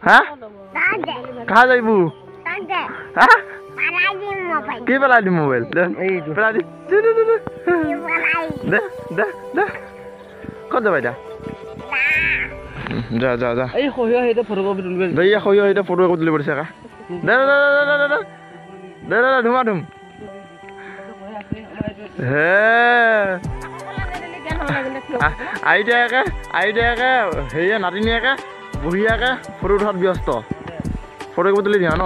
हाँ कहाँ जाइबू हाँ की पेला दी मोबाइल पेला दी दे दे दे कौन जाबा इटा जा जा जा এই খহিয়া হেতে ফটো কপি তুলবে দে ইয়া খহিয়া হেতে ফটো কপি তুলিব দিছে কা দে দে দে দে দে দে ধুমা ধুম হে আইডিয়াকে হেৰিয়া নাতিনীয়াকে বঢ়িয়াকে ফটো উঠাত ব্যস্ত ফটো কপি তুলি দিয়া ন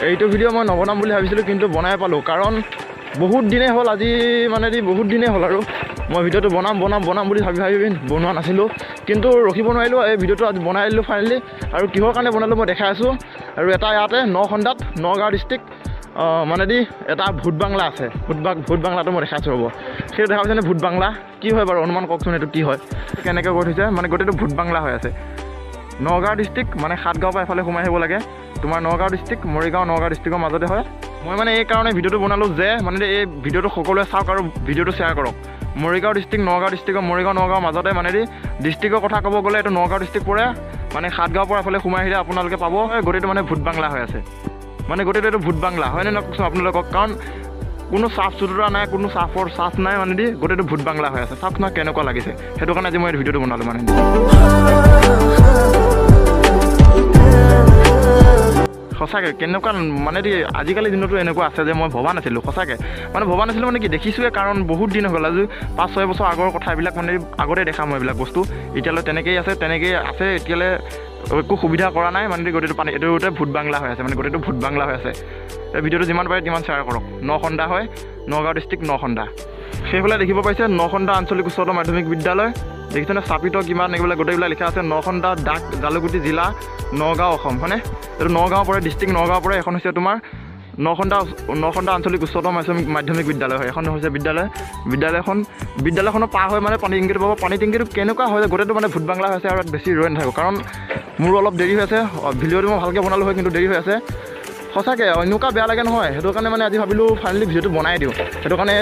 এইটো ভিডিঅ' মই নবনাম বুলি ভাবিছিলোঁ কিন্তু বনাই পালোঁ কাৰণ বহুত দিনেই হ'ল আজি মানে বহুত দিনেই হ'ল আৰু মই ভিডিঅ'টো বনাম বুলি ভাবি বনোৱা নাছিলোঁ কিন্তু ৰখিব নোৱাৰিলোঁ এই ভিডিঅ'টো আজি বনাই দিলোঁ ফাইনেলি আৰু কিহৰ কাৰণে বনালোঁ মই দেখাই আছোঁ আৰু এটা ইয়াতে নখন্দাত নগাঁও ডিষ্ট্ৰিক্ট মানে এটা ভূত বাংলা আছে ভূত বাংলাটো মই দেখাইছোঁ ৰ'ব সেইটো দেখা পাইছেনে ভূত বাংলা কি হয় বাৰু অনুমান কওকচোন এইটো কি হয় কেনেকৈ গৈ থৈছে মানে গোটেইটো ভূত বাংলা হৈ আছে নগাঁও ডিষ্ট্ৰিক্ট মানে সাতগাঁৱৰ পৰা এফালে সোমাই আহিব লাগে তোমাৰ নগাঁও ডিষ্ট্ৰিক্ট মৰিগাঁও নগাঁও ডিষ্ট্ৰিক্টৰ মাজতে হয় মই মানে এই কাৰণে ভিডিঅ'টো বনালোঁ যে মানে এই ভিডিঅ'টো সকলোৱে চাওক আৰু ভিডিঅ'টো শ্বেয়াৰ কৰক মৰিগাঁও ডিষ্ট্ৰিক্ট নগাঁও ডিষ্ট্ৰিক্টৰ মৰিগাঁও নগাঁৱৰ মাজতে মানে ডিষ্ট্ৰিক্টৰ কথা ক'ব গ'লে এইটো নগাঁও ডিষ্ট্ৰিক্ট পৰে মানে সাতগাঁৱৰ পৰা এফালে সোমাই আহিলে আপোনালোকে পাব গোটেইটো মানে ভূত বাংলা হৈ আছে মানে গোটেইটো এইটো ভূত বাংলা হয়নে নহয় কওকচোন আপোনালোকক কাৰণ কোনো চাফ চুতৰা নাই কোনো চাফ নাই মানে গোটেইটো ভূত বাংলা হৈ আছে চাওক না কেনেকুৱা লাগিছে সেইটো কাৰণে আজি মই এই ভিডিঅ'টো বনালোঁ মানে সঁচাকৈ কেনেকুৱা মানে আজিকালি দিনতো এনেকুৱা আছে যে মই ভবা নাছিলোঁ সঁচাকৈ মানে ভবা নাছিলোঁ মানে কি দেখিছোঁৱে কাৰণ বহুত দিন হৈ গ'ল আজি 5-6 বছৰ আগৰ কথাবিলাক মানে আগতে দেখা মই এইবিলাক বস্তু এতিয়ালৈ তেনেকেই আছে এতিয়ালৈ একো সুবিধা কৰা নাই মানে গোটেইটো পানী এইটো গোটেই ভূত বাংলা হৈ আছে মানে গোটেইটো ভূত বাংলা হৈ আছে এই ভিডিঅ'টো যিমান পাৰে তিমান শ্বেয়াৰ কৰক নখন্দা হয় নগাঁও ডিষ্ট্ৰিক্ট নখন্দা সেইফালে দেখিব পাইছে নখন্দা আঞ্চলিক উচ্চতৰ মাধ্যমিক বিদ্যালয় দেখিছেনে চাপিত কিমান এইবিলাক গোটেইবিলাক লিখা আছে নখন্দা ডাক জালুকুটি জিলা নগাঁও অসম হয়নে এইটো নগাঁও পৰে ডিষ্ট্ৰিক্ট নগাঁও পৰে এখন হৈছে তোমাৰ নখন্দা আঞ্চলিক উচ্চতৰ মাধ্যমিক বিদ্যালয় হয় এখন হৈছে বিদ্যালয়খনৰ পাৰ হৈ মানে পানী টেংকিটো পাব পানী টেংকিটো কেনেকুৱা হয় গোটেইটো মানে ভূত বাংলা হৈছে আৰু বেছি ৰৈ নাথাকোঁ কাৰণ মোৰ অলপ দেৰি হৈ আছে ভিডিঅ'টো মই ভালকৈ বনালোঁ হয় কিন্তু দেৰি হৈ আছে সঁচাকৈ এনেকুৱা বেয়া লাগে নহয় সেইটো কাৰণে মানে আজি ভাবিলোঁ ফাইনেলি ভিডিঅ'টো বনাই দিওঁ সেইটো কাৰণে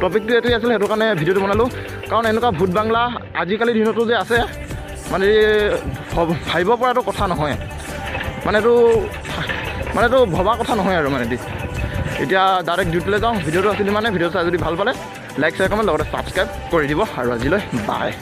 টপিকটো এইটোৱে আছিলে সেইটো কাৰণে ভিডিঅ'টো বনালোঁ কাৰণ এনেকুৱা ভূত বাংলা আজিকালি দিনতো যে আছে মানে ভাবিব পৰাটো কথা নহয় মানে এইটো ভবা কথা নহয় আৰু মানে এতিয়া ডাইৰেক্ট ডিউটিলৈ যাওঁ ভিডিঅ'টো আছিলে মানে ভিডিঅ'টো চাই যদি ভাল পালে লাইক শ্বেয়াৰ কমেণ্ট লগতে ছাবস্ক্ৰাইব কৰি দিব আৰু আজিলৈ বাই